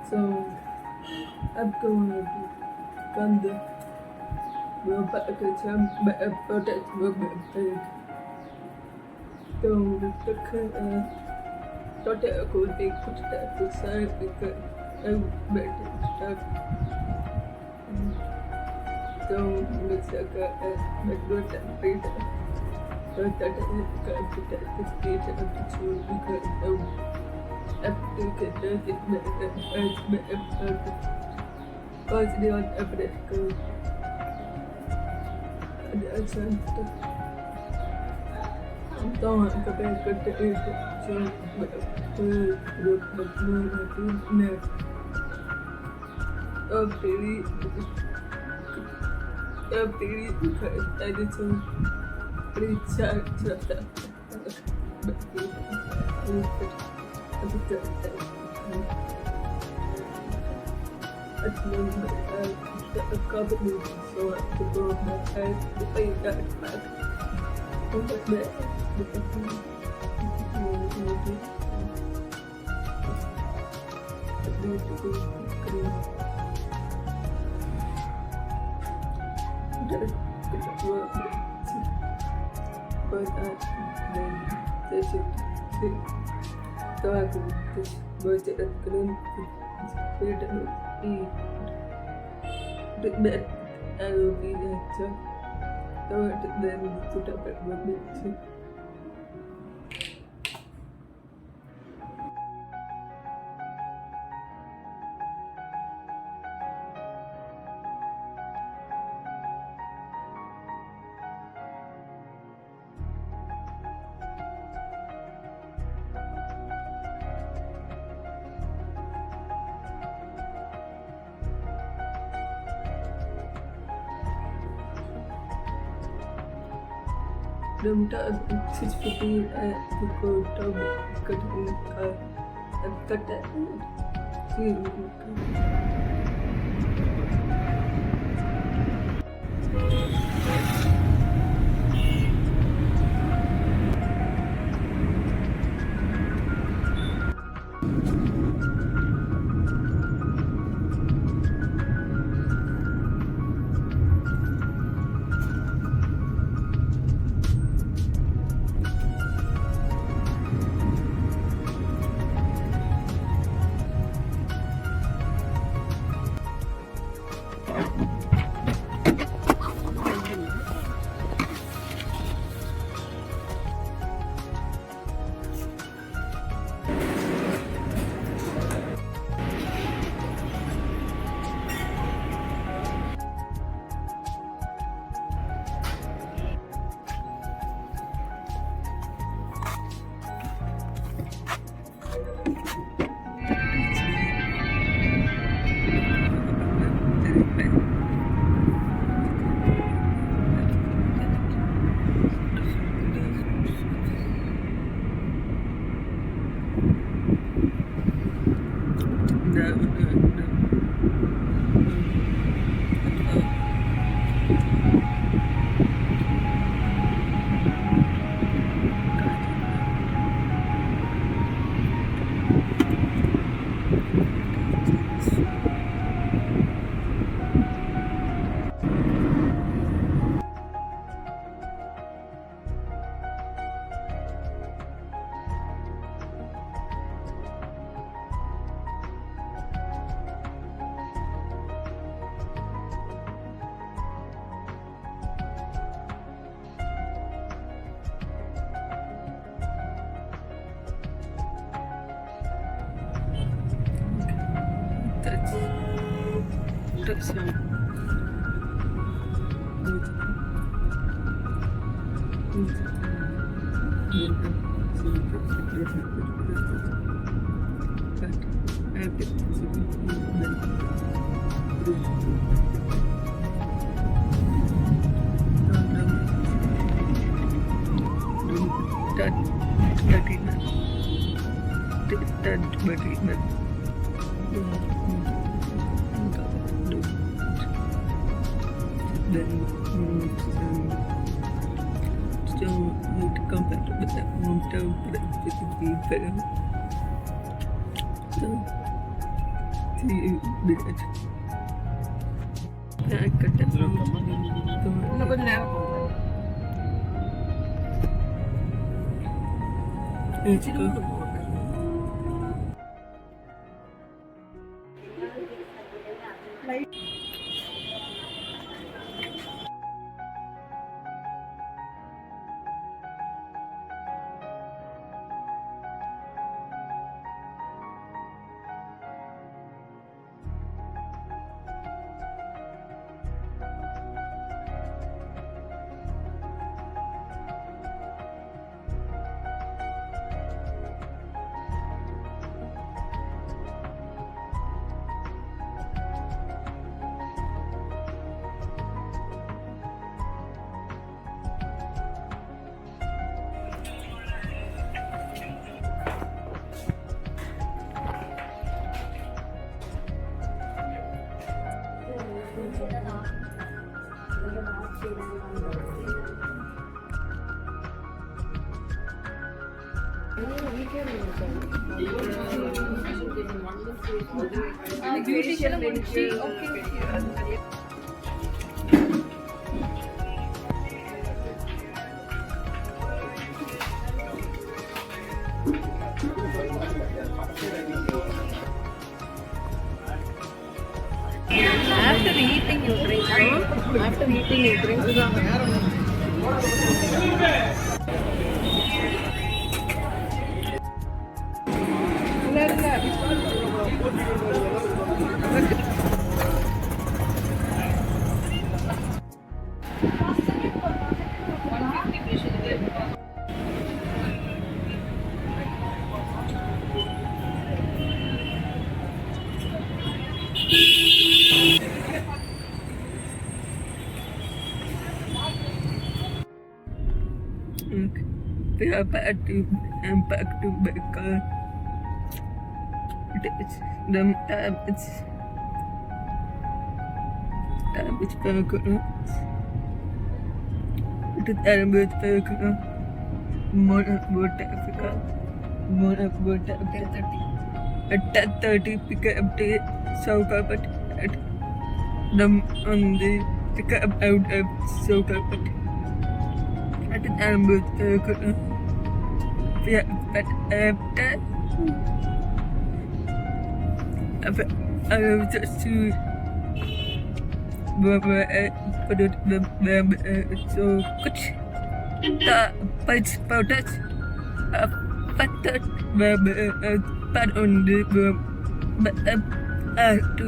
So I'm going to run the robot protect movement. So the daughter could be put that aside because I met it. So Mr. McDonald and Peter. So that I can protect the state of the school because after the cause they want evidence because the answer don't compare to the so but no because I did so reach out to that at the moment the company so I could go my head to pay that back. And that the but then they should so I could just watch it at the that I will be there so then put up at one minute. Them time 6:15 to go down cutting and cut that. That's good. then so need to come back to the hometown for the people. So see you later. I cut that After eating you drink, no? After eating you drink. We are back to Becca. It's the time it's Becca. It is Arabic Becca. More about Africa. More about Africa. At 10:30 pick up the soak up at them on the pick up out of soak up at the Arabic Becca. Yeah, but after I was just to put it so good. The bites about it. But that but on the to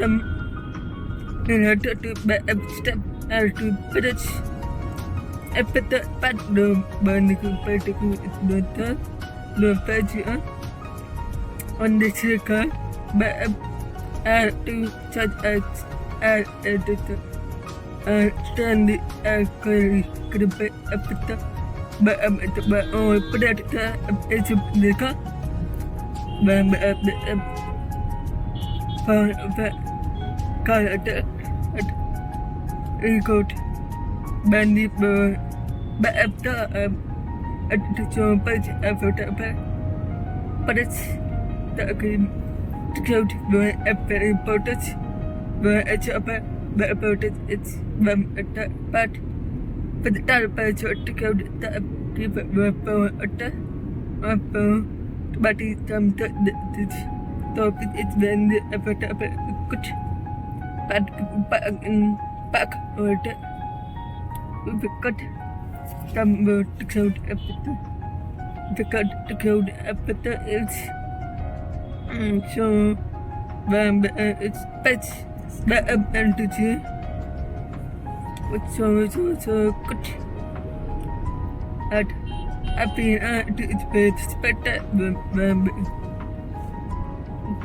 some to step to put it. I put the part the barnacle particle is better. The patch on the circle, but to such as editor. Stand the alcohol could be a put up, but all put it as a liquor. But the part of the color at got bandit but after at the job but it's the agreement to go to after important where it's about it's at the part but the time to go to the people at the but it's topic it's when the effort of good back or we cut some to code after the cut to code after it's so when it's pets that entity which so good at happy it's better when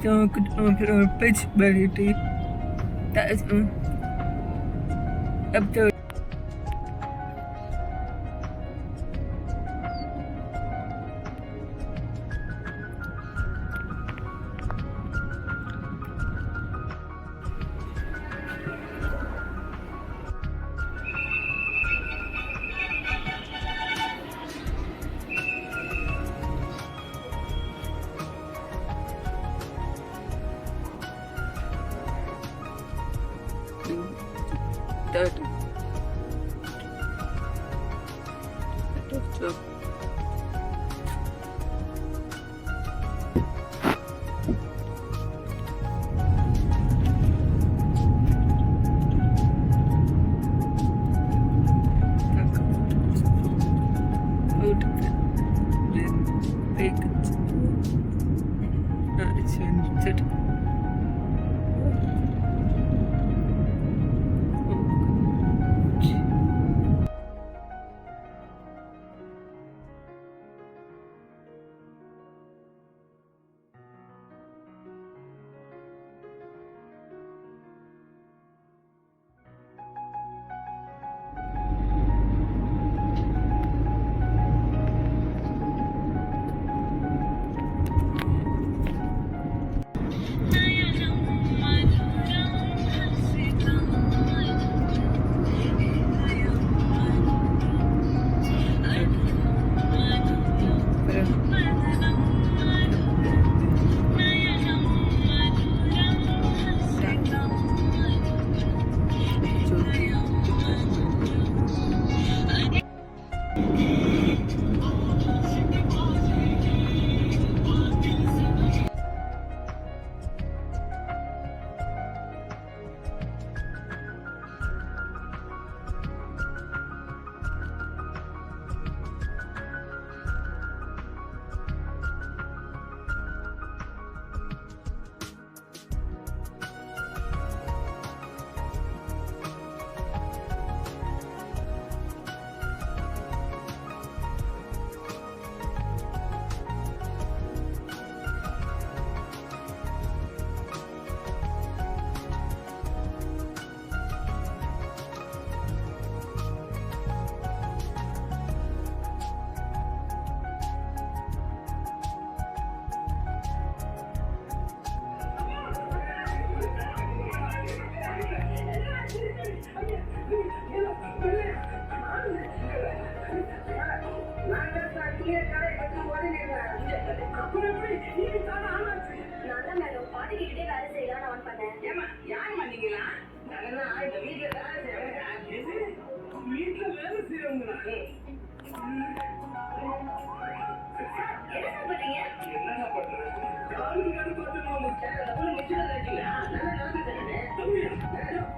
so good on page variety that is after third. So,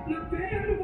நான் பேயோட